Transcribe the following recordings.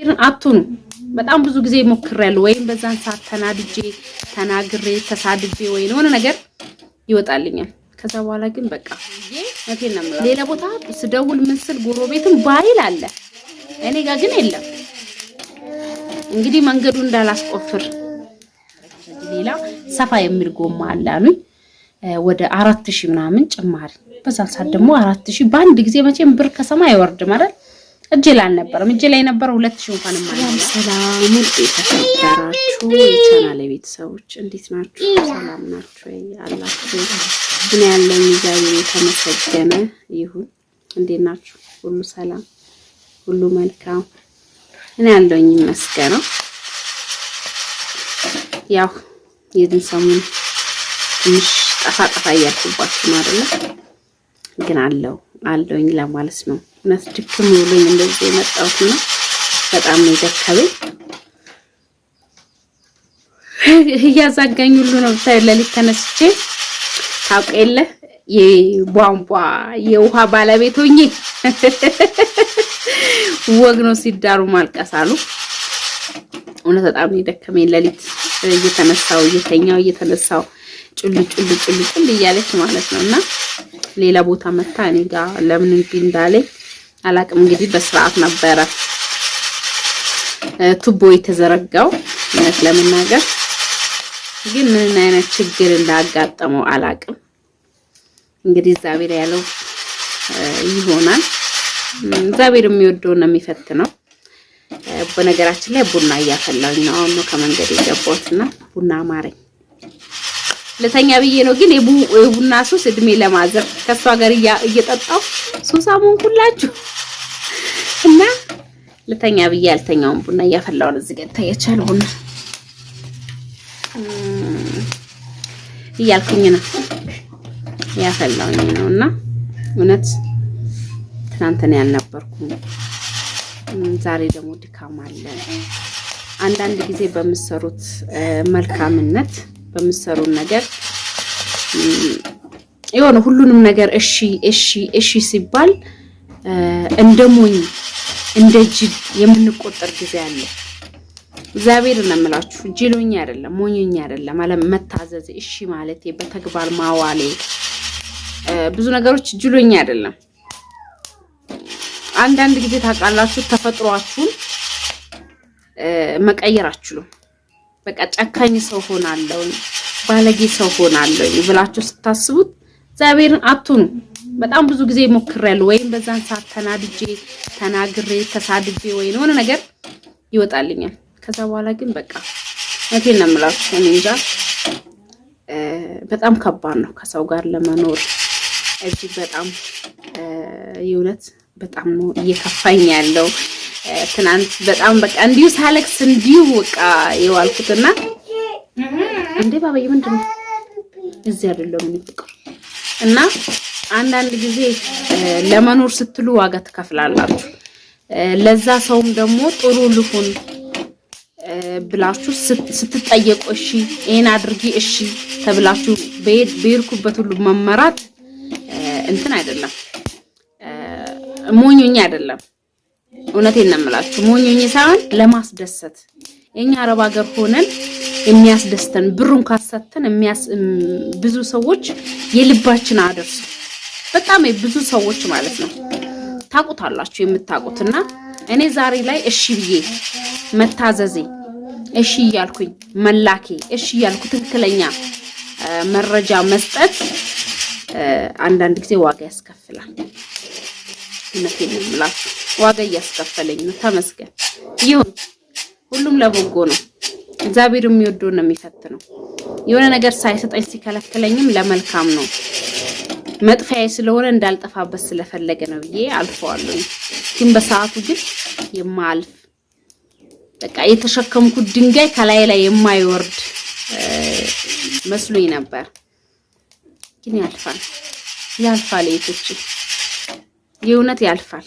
እግዚአብሔርን አትኑ በጣም ብዙ ጊዜ ሞክሬያለሁ ወይም በዛን ሰዓት ተናግሬ ተሳድቤ ወይ የሆነ ነገር ይወጣልኛል ከዛ በኋላ ግን በቃ እቴን ነው ሌላ ቦታ ስደውል ምን ስል ጎረቤትም ባይል አለ እኔ ጋር ግን የለም እንግዲህ መንገዱ እንዳላስቆፍር ሌላ ሰፋ የሚል ጎማ አላሉኝ ወደ 4000 ምናምን ጭማሪ በዛን ሰዓት ደግሞ 4000 በአንድ ጊዜ መቼም ብር ከሰማይ አይወርድም አይደል እጄ ላይ አልነበረም እጄ ላይ ነበር 2000 እንኳን ማለት ሰላም ተከበራችሁ የቻናሌ ቤተሰቦች እንዴት ናችሁ ሰላም ናችሁ አላችሁ ምን ያለው እግዚአብሔር የተመሰገነ ይሁን እንዴት ናችሁ ሁሉ ሰላም ሁሉ መልካም እኔ ያለኝ ይመስገነው ያው የዚህ ሰሞን ትንሽ ጠፋ እያልኩባችሁ ነው አይደል ግን አለውኝ ለማለት ነው እነሱ ድክም ብሎኝ እንደዚህ የመጣሁት ነው በጣም ነው ደከመኝ እያዛጋኝ ሁሉ ነው ብታይ ለሊት ተነስቼ ታውቀለ የቧንቧ የውሃ ባለቤት ሆኜ ወግ ነው ሲዳሩ ማልቀሳሉ እውነት በጣም ነው ደከመኝ ለሊት እየተነሳው ጭል እያለች ማለት ነውና ሌላ ቦታ መታ እኔ ጋር ለምን እንዳለኝ አላቅም እንግዲህ በስርዓት ነበረ ቱቦ የተዘረጋው ለምናገር ግን ምን አይነት ችግር እንዳጋጠመው አላቅም እንግዲህ እግዚአብሔር ያለው ይሆናል እግዚአብሔር የሚወደው ነው የሚፈትነው በነገራችን ላይ ቡና እያፈላኝ ነው አሁን ነው ከመንገድ የገባሁትና ቡና ማረኝ ለተኛ ብዬ ነው ግን የቡና ሱስ እድሜ ለማዘር ከሷ ጋር እየጠጣው ሱሳሙን ሁላችሁ እና ለተኛ ብዬ ያልተኛውን ቡና እያፈላው ነው እዚህ ጋር ታያቻል ቡና እያልኩኝ ነው ያፈላውኝ ነውና እውነት ትናንትና ያልነበርኩም ዛሬ ደግሞ ድካም አለ አንዳንድ ጊዜ በመሰሩት መልካምነት በመሰሩት ነገር የሆነ ሁሉንም ነገር እሺ ሲባል እንደሞኝ እንደጅል የምንቆጠር ጊዜ አለ እግዚአብሔር እናምላችሁ ጅሎኛ አይደለም ሞኞኛ አይደለም አለ መታዘዝ እሺ ማለት በተግባር ማዋሌ ብዙ ነገሮች ጅሎኛ አይደለም አንዳንድ ጊዜ ታውቃላችሁ ተፈጥሯችሁን መቀየራችሁ በቃ ጨካኝ ሰው ሆናለሁ ባለጌ ሰው ሆናለሁ ብላችሁ ስታስቡት እግዚአብሔርን አትኑ በጣም ብዙ ጊዜ ሞክሬያለሁ ወይም በዛን ሰዓት ተናግሬ ተሳድቤ ወይ የሆነ ነገር ይወጣልኛል ከዛ በኋላ ግን በቃ እቴን ነው የምላችሁ እኔ እንጃ በጣም ከባድ ነው ከሰው ጋር ለመኖር እዚህ በጣም የእውነት በጣም ነው እየከፋኝ ያለው ትናንት በጣም በቃ እንዲሁ ሳለክስ እንዲሁ በቃ የዋልኩትና እንዴ ባባዬ ምንድነው እዚህ አይደለም እንፍቅር እና አንዳንድ ጊዜ ለመኖር ስትሉ ዋጋ ትከፍላላችሁ ለዛ ሰውም ደግሞ ጥሩ ልሁን ብላችሁ ስትጠየቁ እሺ እኔ አድርጊ እሺ ተብላችሁ በይርኩበት ሁሉ መመራት እንትን አይደለም ሞኞኛ አይደለም እውነቴን ነው የምላችሁ ሞኞኝ ሳይሆን ለማስደሰት እኛ አረብ ሀገር ሆነን የሚያስደስተን ብሩን ካሰተን ብዙ ሰዎች የልባችን አደርሱ በጣም ብዙ ሰዎች ማለት ነው ታቁታላችሁ የምታቁትና እኔ ዛሬ ላይ እሺ ብዬ መታዘዜ እሺ ያልኩኝ መላኬ እሺ ያልኩ ትክክለኛ መረጃ መስጠት አንዳንድ ጊዜ ዋጋ ያስከፍላል እነቴን ምላችሁ ዋጋ ያስከፈለኝ ነው ተመስገን ይሁን ሁሉም ለበጎ ነው እግዚአብሔር የሚወደው ነው የሚፈትነው የሆነ ነገር ሳይሰጠኝ ሲከለክለኝም ለመልካም ነው መጥፋዬ ስለሆነ እንዳልጠፋበት ስለፈለገ ነው ብዬ አልፈዋለሁ ግን በሰዓቱ ግን የማልፍ በቃ የተሸከምኩት ድንጋይ ከላይ ላይ የማይወርድ መስሎኝ ነበር ግን ያልፋል እህቶቼ የእውነት ያልፋል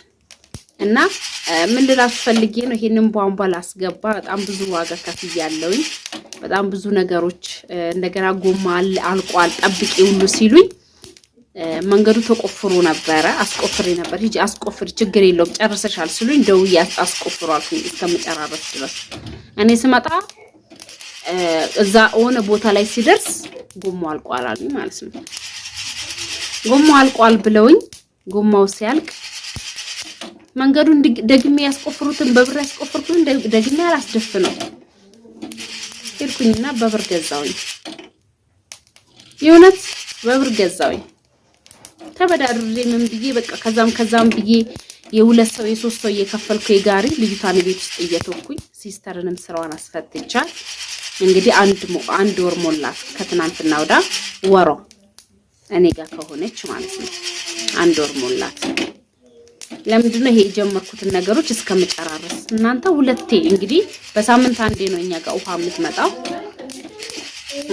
እና ምን ልላችሁ ፈልጌ ነው ይሄንን ቧንቧ ላስገባ በጣም ብዙ ዋጋ ከፍያለሁኝ በጣም ብዙ ነገሮች እንደገና ጎማ አልቋል ጠብቂ ሁሉ ሲሉኝ መንገዱ ተቆፍሮ ነበር አስቆፍሬ ነበር ሂጂ አስቆፍሪ ችግር የለውም ጨርሰሻል ስሉኝ ደውዬ አስቆፍሩ አልኩኝ እስከመጨራረስ ድረስ እኔ ስመጣ እዛ ሆነ ቦታ ላይ ሲደርስ ጎማው አልቋል አሉኝ ማለት ነው ጎማው አልቋል ብለውኝ ጎማው ሲያልቅ መንገዱን ደግሜ ያስቆፍሩትን በብር ያስቆፍሩትን ደግሜ አላስደፍነው ሄድኩኝና በብር ገዛውኝ የሆነት በብር ገዛውኝ ተበዳድሬ ምን ብዬ በቃ ከዛም ብዬ የሁለት ሰው የሶስት ሰው እየከፈልኩ የጋሪ ልጅታን ቤት ውስጥ እየተወኩኝ ሲስተርንም ስራዋን አስፈትቻል እንግዲህ አንድ ወር ሞላት ከትናንትና ወዳ ወሮ እኔ ጋር ከሆነች ማለት ነው አንድ ወር ሞላት ለምንድነው ይሄ የጀመርኩትን ነገሮች እስከመጨራረስ እናንተ ሁለቴ እንግዲህ በሳምንት አንዴ ነው እኛ ጋር ውሃ የምትመጣው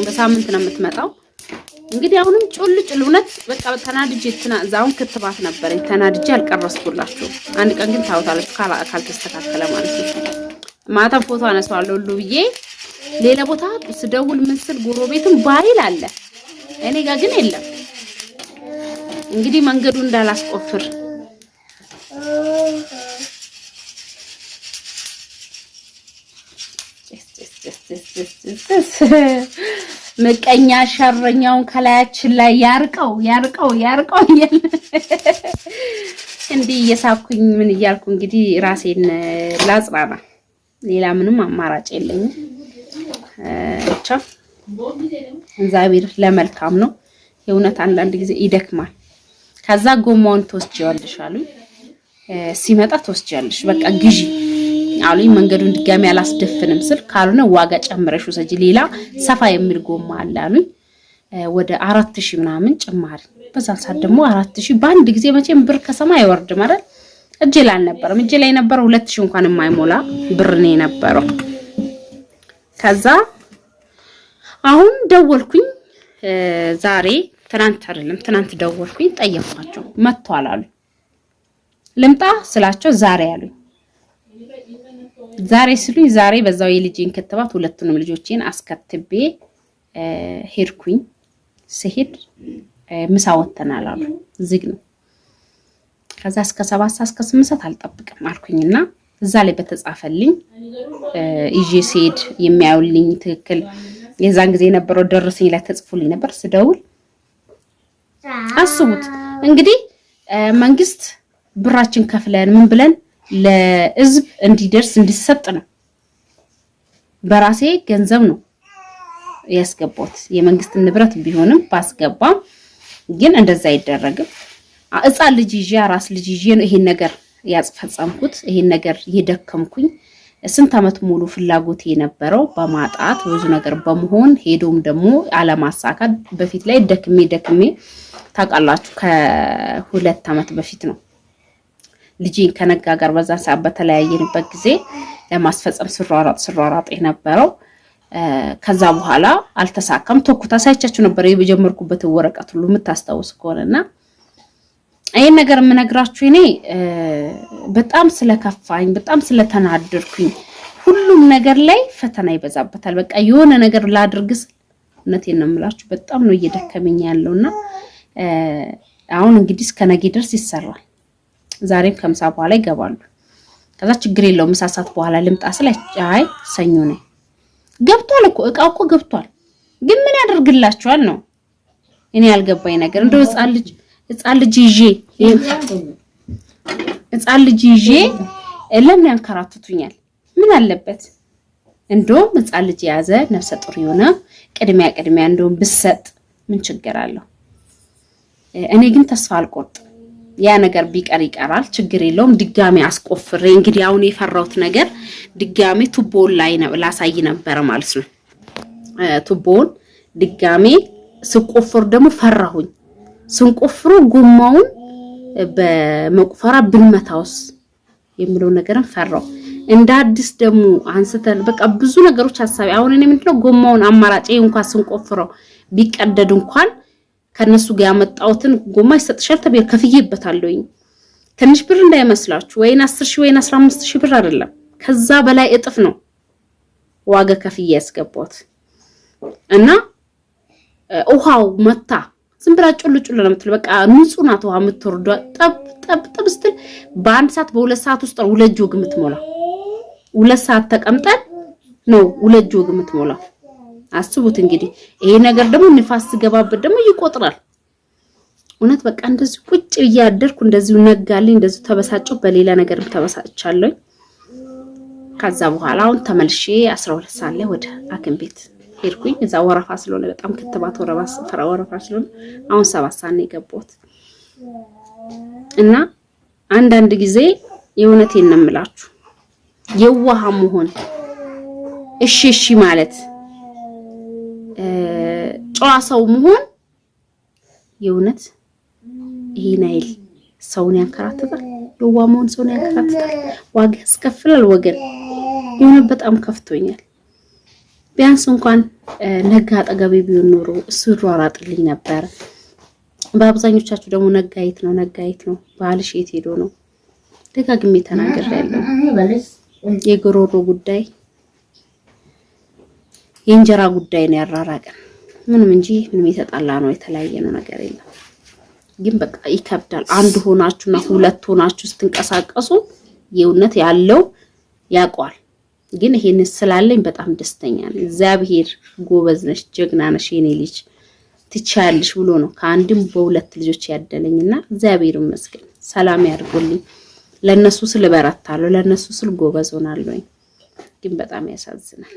በሳምንት ነው የምትመጣው እንግዲህ አሁንም ጮልጭል እውነት በቃ ተናድጄ ዛውን ክትባት ነበርኝ ተናድጄ አልቀረስኩላችሁ አንድ ቀን ግን ታውታለች ካልተስተካከለ ማለት ነው ማታ ፎቶ አነሳዋለሁ ሁሉ ብዬ ሌላ ቦታ ስደውል ምስል ጎረቤትም ባይል አለ እኔ ጋር ግን የለም እንግዲህ መንገዱ እንዳላስቆፍር መቀኛ ሸረኛውን ከላያችን ላይ ያርቀው እንዴ እየሳኩኝ ምን እያልኩ እንግዲህ ራሴን ላጽራራ ሌላ ምንም አማራጭ የለኝም ብቻ እግዚአብሔር ለመልካም ነው የእውነት አንዳንድ ጊዜ ይደክማል ከዛ ጎማውን ተወስጂዋለሽ አሉኝ ሲመጣ ተወስጂያለሽ በቃ ግዢ አሉኝ መንገዱን ድጋሚ አላስደፍንም ስል ካልሆነ ዋጋ ጨምረሽ ወሰጂ ሌላ ሰፋ የሚል ጎማ አለ አሉኝ ወደ 4000 ምናምን ጭማሪ በዛን ሰዓት ደግሞ 4000 በአንድ ጊዜ መቼም ብር ከሰማይ አይወርድ ማለት እጄ ላይ አልነበረም እጄ ላይ የነበረው 2000 እንኳን የማይሞላ ብር ነው የነበረው ከዛ አሁን ደወልኩኝ ዛሬ ትናንት ደወልኩኝ ጠየቅኳቸው መጥቷል አሉ ልምጣ ስላቸው ዛሬ አሉኝ ዛሬ ስሉኝ ዛሬ በዛው የልጄን ክትባት ሁለቱንም ልጆቼን አስከትቤ ሄድኩኝ ሲሄድ ምሳ ወተናል አሉ ዝግ ነው ከዛ እስከ 7 ሰዓት እስከ 8 ሰዓት አልጠብቅም አልኩኝና እዛ ላይ በተጻፈልኝ ኢጂ ሲድ የሚያዩልኝ ትክክል የዛን ጊዜ የነበረው ደረሰኝ ላይ ተጽፎልኝ ነበር ስደውል አስቡት እንግዲህ መንግስት ብራችን ከፍለን ምን ብለን ለህዝብ እንዲደርስ እንዲሰጥ ነው በራሴ ገንዘብ ነው ያስገባሁት የመንግስት ንብረት ቢሆንም ባስገባም ግን እንደዛ አይደረግም ህፃን ልጅ ይዤ አራስ ልጅ ይዤ ነው ይሄን ነገር ያስፈጸምኩት ይሄን ነገር የደከምኩኝ ስንት አመት ሙሉ ፍላጎት የነበረው በማጣት ብዙ ነገር በመሆን ሄዶም ደግሞ አለማሳካት በፊት ላይ ደክሜ ታውቃላችሁ ከ2 አመት በፊት ነው ልጄን ከነጋ ጋር በዛን ሰዓት በተለያየንበት ጊዜ ለማስፈጸም ስሯሯጥ የነበረው ከዛ በኋላ አልተሳካም ተኩታ ሳይቻችሁ ነበር የጀመርኩበት ወረቀት ሁሉ የምታስታውስ ከሆነና አይን ነገር ምነግራችሁ እኔ በጣም ስለከፋኝ በጣም ስለተናደርኩኝ ሁሉም ነገር ላይ ፈተና ይበዛበታል በቃ የሆነ ነገር ላድርግስ እነቴን ነው የምላችሁ በጣም ነው እየደከመኝ ያለውና አሁን እንግዲህ እስከ ነገ ድረስ ይሰራል ዛሬም ከምሳ በኋላ ይገባሉ ከዛ ችግር የለውም ምሳ ሰዓት በኋላ ልምጣ አይ ሰኞ ነው ገብቷል እኮ እቃው እኮ ገብቷል ግን ምን ያደርግላችኋል ነው እኔ ያልገባኝ ነገር እንደው ህፃን ልጅ ይዤ ለምን ያንከራትቱኛል ምን አለበት እንደውም ህፃን ልጅ ያዘ ነፍሰ ጡር የሆነ ቅድሚያ እንደውም ብሰጥ ምን ችግር አለው እኔ ግን ተስፋ አልቆርጥ ያ ነገር ቢቀር ይቀራል ችግር የለውም ድጋሚ አስቆፍሬ እንግዲህ አሁን የፈራውት ነገር ድጋሚ ቱቦውን ላይ ነው ላሳይ ነበር ማለት ነው ቱቦውን ድጋሚ ስቆፍር ደግሞ ፈራሁኝ ስንቆፍሩ ጎማውን በመቆፈራ ብንመታውስ የሚለው ነገርን ፈራው እንደ አዲስ ደግሞ አንስተን በቃ ብዙ ነገሮች ሐሳብ አሁን እኔ ምንድነው ጎማውን አማራጭ እንኳን ስንቆፍረው ቢቀደድ እንኳን ከነሱ ጋር ያመጣውትን ጎማ ይሰጥሻል ተብዬ ከፍዬበታለሁኝ ትንሽ ብር እንዳይመስላችሁ ወይን 10000 ወይን 15000 ብር አይደለም ከዛ በላይ እጥፍ ነው ዋጋ ከፍዬ ያስገባሁት እና ውሃው መታ ዝም ብላ ጩልጩል ነው የምትለው። በቃ ንጹህ ናት ውሃ የምትወርደው ጠብ ስትል በአንድ ሰዓት በሁለት ሰዓት ውስጥ ነው 2 ጆግ የምትሞላው። 2 ሰዓት ተቀምጠን ነው 2 ጆግ የምትሞላው። አስቡት እንግዲህ ይሄ ነገር ደግሞ ንፋስ ሲገባበት ደግሞ ይቆጥራል። እውነት በቃ እንደዚህ ቁጭ እያደርኩ እንደዚህ ነጋልኝ እንደዚህ ተበሳጨው በሌላ ነገር ተበሳጭቻለሁ። ከዛ በኋላ አሁን ተመልሼ 12 ሰዓት ላይ ወደ ሐኪም ቤት ሄድኩኝ። እዛ ወረፋ ስለሆነ በጣም ክትባት ወረፋ ስለሆነ አሁን 7 ሰዓት ነው የገባሁት። እና አንዳንድ ጊዜ የእውነቴን ነው የምላችሁ የዋህ መሆን እሺ ማለት ጨዋ ሰው መሆን የእውነት ይሄን አይል ሰውን ያንከራተታል። የዋህ መሆን ሰውን ያንከራተታል፣ ዋጋ ያስከፍላል። ወገን የሆነ በጣም ከፍቶኛል። ቢያንስ እንኳን ነጋ አጠገቤ ቢሆን ኖሮ እሱ ሯራጥልኝ ነበር። በአብዛኞቻችሁ ደግሞ ነጋይት ነው ባልሽ የት ሄዶ ነው ደጋግሜ ተናግሬያለሁ። የግሮሮ ጉዳይ የእንጀራ ጉዳይ ነው ያራራቀን። ምንም እንጂ ምንም የተጣላ ነው የተለያየ ነው ነገር የለም። ግን በቃ ይከብዳል። አንድ ሆናችሁና ሁለት ሆናችሁ ስትንቀሳቀሱ የእውነት ያለው ያቋል። ግን ይሄን ስላለኝ በጣም ደስተኛ ነኝ። እግዚአብሔር ጎበዝ ነሽ፣ ጀግና ነሽ የኔ ልጅ ትቻለሽ ብሎ ነው ከአንድም በሁለት ልጆች ያደለኝና እግዚአብሔር ይመስገን። ሰላም ያድርጉልኝ። ለነሱ ስል በረታለሁ፣ ለነሱ ስል ጎበዝ ሆናለሁ። ግን በጣም ያሳዝናል።